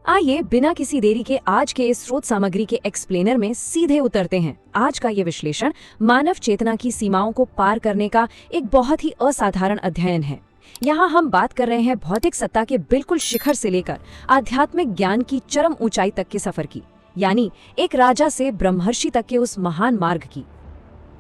आइए बिना किसी देरी के आज के इस स्रोत सामग्री के एक्सप्लेनर में सीधे उतरते हैं। आज का ये विश्लेषण मानव चेतना की सीमाओं को पार करने का एक बहुत ही असाधारण अध्ययन है। यहाँ हम बात कर रहे हैं भौतिक सत्ता के बिल्कुल शिखर से लेकर आध्यात्मिक ज्ञान की चरम ऊंचाई तक के सफर की, यानी एक राजा से ब्रह्मर्षि तक के उस महान मार्ग की।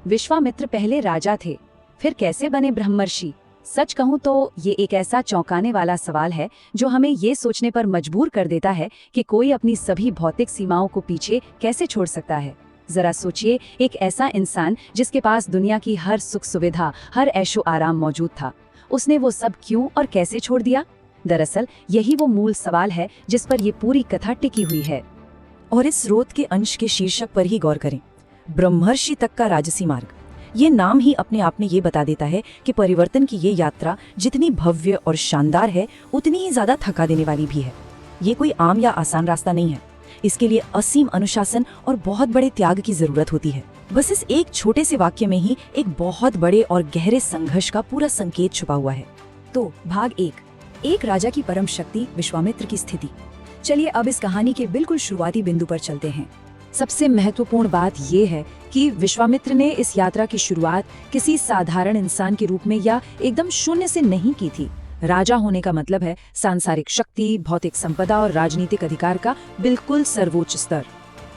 विश्वामित्र पहले राजा थे, फिर कैसे बने ब्रह्मर्षि? सच कहूं तो ये एक ऐसा चौंकाने वाला सवाल है जो हमें ये सोचने पर मजबूर कर देता है कि कोई अपनी सभी भौतिक सीमाओं को पीछे कैसे छोड़ सकता है। जरा सोचिए, एक ऐसा इंसान जिसके पास दुनिया की हर सुख सुविधा, हर ऐशो आराम मौजूद था, उसने वो सब क्यों और कैसे छोड़ दिया? दरअसल यही वो मूल सवाल है जिस पर ये पूरी कथा टिकी हुई है। और इस स्रोत के अंश के शीर्षक पर ही गौर करें, ब्रह्मर्षि तक का राजसी मार्ग। ये नाम ही अपने आप में ये बता देता है कि परिवर्तन की ये यात्रा जितनी भव्य और शानदार है, उतनी ही ज्यादा थका देने वाली भी है। ये कोई आम या आसान रास्ता नहीं है। इसके लिए असीम अनुशासन और बहुत बड़े त्याग की जरूरत होती है। बस इस एक छोटे से वाक्य में ही एक बहुत बड़े और गहरे संघर्ष का पूरा संकेत छुपा हुआ है। तो भाग एक राजा की परम शक्ति विश्वामित्र की स्थिति। चलिए अब इस कहानी के बिल्कुल शुरुआती बिंदु पर चलते हैं। सबसे महत्वपूर्ण बात यह है कि विश्वामित्र ने इस यात्रा की शुरुआत किसी साधारण इंसान के रूप में या एकदम शून्य से नहीं की थी। राजा होने का मतलब है सांसारिक शक्ति, भौतिक संपदा और राजनीतिक अधिकार का बिल्कुल सर्वोच्च स्तर।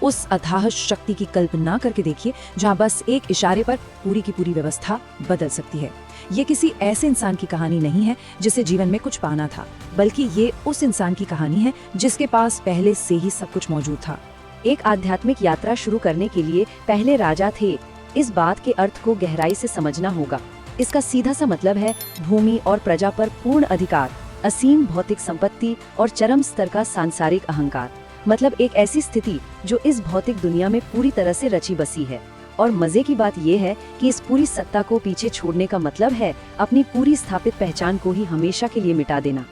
उस अथाह शक्ति की कल्पना करके देखिए जहाँ बस एक इशारे पर पूरी की पूरी व्यवस्था बदल सकती है। ये किसी ऐसे इंसान की कहानी नहीं है जिसे जीवन में कुछ पाना था, बल्कि ये उस इंसान की कहानी है जिसके पास पहले से ही सब कुछ मौजूद था। एक आध्यात्मिक यात्रा शुरू करने के लिए पहले राजा थे, इस बात के अर्थ को गहराई से समझना होगा। इसका सीधा सा मतलब है भूमि और प्रजा पर पूर्ण अधिकार, असीम भौतिक संपत्ति और चरम स्तर का सांसारिक अहंकार। मतलब एक ऐसी स्थिति जो इस भौतिक दुनिया में पूरी तरह से रची बसी है। और मजे की बात यह है कि इस पूरी सत्ता को पीछे छोड़ने का मतलब है अपनी पूरी स्थापित पहचान को ही हमेशा के लिए मिटा देना।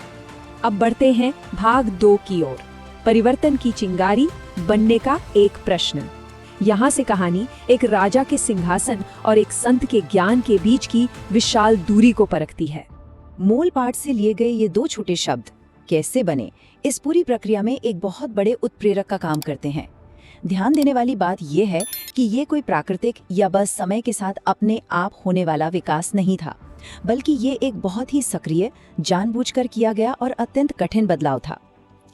अब बढ़ते हैं भाग 2 की ओर, परिवर्तन की चिंगारी बनने का एक प्रश्न। यहाँ से कहानी एक राजा के सिंहासन और एक संत के ज्ञान के बीच की विशाल दूरी को परखती है। मूल पाठ से लिए गए ये 2 छोटे शब्द कैसे बने, इस पूरी प्रक्रिया में एक बहुत बड़े उत्प्रेरक का काम करते हैं। ध्यान देने वाली बात यह है कि ये कोई प्राकृतिक या बस समय के साथ अपने आप होने वाला विकास नहीं था, बल्कि ये एक बहुत ही सक्रिय, जानबूझकर किया गया और अत्यंत कठिन बदलाव था।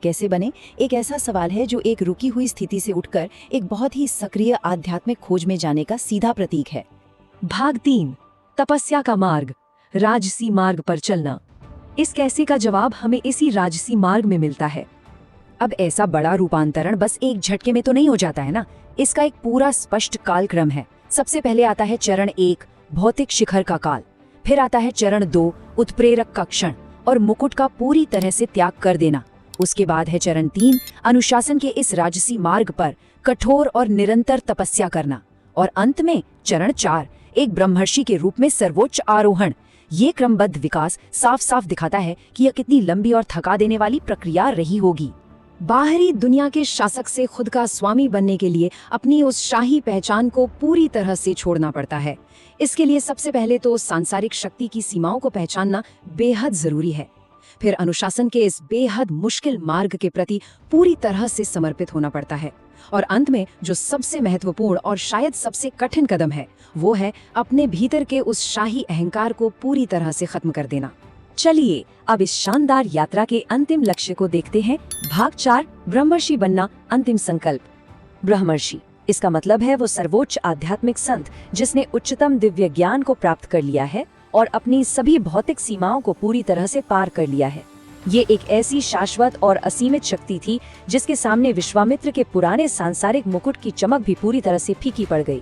कैसे बने एक ऐसा सवाल है जो एक रुकी हुई स्थिति से उठकर एक बहुत ही सक्रिय आध्यात्मिक खोज में जाने का सीधा प्रतीक है। भाग 3, तपस्या का मार्ग, राजसी मार्ग पर चलना। इस कैसे का जवाब हमें इसी राजसी मार्ग में मिलता है। अब ऐसा बड़ा रूपांतरण बस एक झटके में तो नहीं हो जाता है ना, इसका एक पूरा स्पष्ट कालक्रम है। सबसे पहले आता है चरण 1, भौतिक शिखर का काल। फिर आता है चरण 2, उत्प्रेरक का क्षण और मुकुट का पूरी तरह से त्याग कर देना। उसके बाद है चरण 3, अनुशासन के इस राजसी मार्ग पर कठोर और निरंतर तपस्या करना। और अंत में चरण 4, एक ब्रह्मर्षि के रूप में सर्वोच्च आरोहण। ये क्रमबद्ध विकास साफ साफ दिखाता है कि यह कितनी लंबी और थका देने वाली प्रक्रिया रही होगी। बाहरी दुनिया के शासक से खुद का स्वामी बनने के लिए अपनी उस शाही पहचान को पूरी तरह से छोड़ना पड़ता है। इसके लिए सबसे पहले तो सांसारिक शक्ति की सीमाओं को पहचानना बेहद जरूरी है। फिर अनुशासन के इस बेहद मुश्किल मार्ग के प्रति पूरी तरह से समर्पित होना पड़ता है। और अंत में जो सबसे महत्वपूर्ण और शायद सबसे कठिन कदम है, वो है अपने भीतर के उस शाही अहंकार को पूरी तरह से खत्म कर देना। चलिए अब इस शानदार यात्रा के अंतिम लक्ष्य को देखते हैं। भाग 4, ब्रह्मर्षि बनना, अंतिम संकल्प। ब्रह्मर्षि, इसका मतलब है वो सर्वोच्च आध्यात्मिक संत जिसने उच्चतम दिव्य ज्ञान को प्राप्त कर लिया है और अपनी सभी भौतिक सीमाओं को पूरी तरह से पार कर लिया है। ये एक ऐसी शाश्वत और असीमित शक्ति थी जिसके सामने विश्वामित्र के पुराने सांसारिक मुकुट की चमक भी पूरी तरह से फीकी पड़ गई।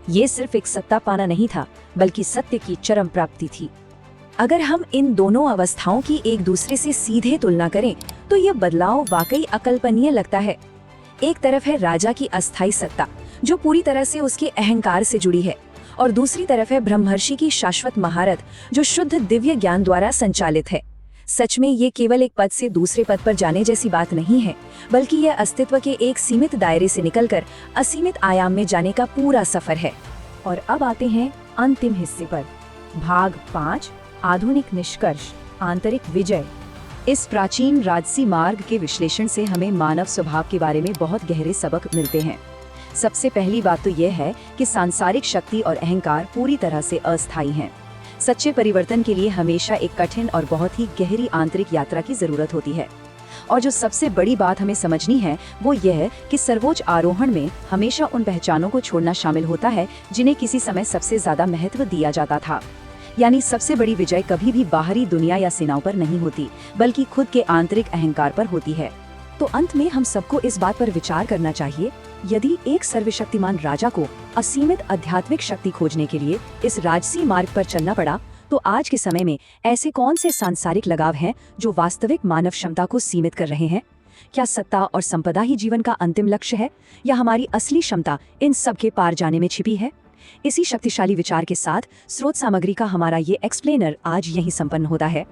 ये सिर्फ एक सत्ता पाना नहीं था, बल्कि सत्य की चरम प्राप्ति थी। अगर हम इन दोनों अवस्थाओं की एक दूसरे से सीधे तुलना करें तो यह बदलाव वाकई अकल्पनीय लगता है। एक तरफ है राजा की अस्थायी सत्ता जो पूरी तरह से उसके अहंकार से जुड़ी है, और दूसरी तरफ है ब्रह्मर्षि की शाश्वत महारत जो शुद्ध दिव्य ज्ञान द्वारा संचालित है। सच में ये केवल एक पद से दूसरे पद पर जाने जैसी बात नहीं है, बल्कि यह अस्तित्व के एक सीमित दायरे से निकलकर असीमित आयाम में जाने का पूरा सफर है। और अब आते हैं अंतिम हिस्से पर, भाग 5, आधुनिक निष्कर्ष, आंतरिक विजय। इस प्राचीन राजसी मार्ग के विश्लेषण से हमें मानव स्वभाव के बारे में बहुत गहरे सबक मिलते हैं। सबसे पहली बात तो यह है कि सांसारिक शक्ति और अहंकार पूरी तरह से अस्थायी हैं। सच्चे परिवर्तन के लिए हमेशा एक कठिन और बहुत ही गहरी आंतरिक यात्रा की जरूरत होती है। और जो सबसे बड़ी बात हमें समझनी है वो यह है कि सर्वोच्च आरोहण में हमेशा उन पहचानों को छोड़ना शामिल होता है जिन्हें किसी समय सबसे ज्यादा महत्व दिया जाता था। यानी सबसे बड़ी विजय कभी भी बाहरी दुनिया या सेनाओं पर नहीं होती, बल्कि खुद के आंतरिक अहंकार पर होती है। तो अंत में हम सबको इस बात पर विचार करना चाहिए, यदि एक सर्वशक्तिमान राजा को असीमित आध्यात्मिक शक्ति खोजने के लिए इस राजसी मार्ग पर चलना पड़ा, तो आज के समय में ऐसे कौन से सांसारिक लगाव हैं जो वास्तविक मानव क्षमता को सीमित कर रहे हैं? क्या सत्ता और संपदा ही जीवन का अंतिम लक्ष्य है, या हमारी असली क्षमता इन सब के पार जाने में छिपी है? इसी शक्तिशाली विचार के साथ स्रोत सामग्री का हमारा ये एक्सप्लेनर आज यहीं संपन्न होता है।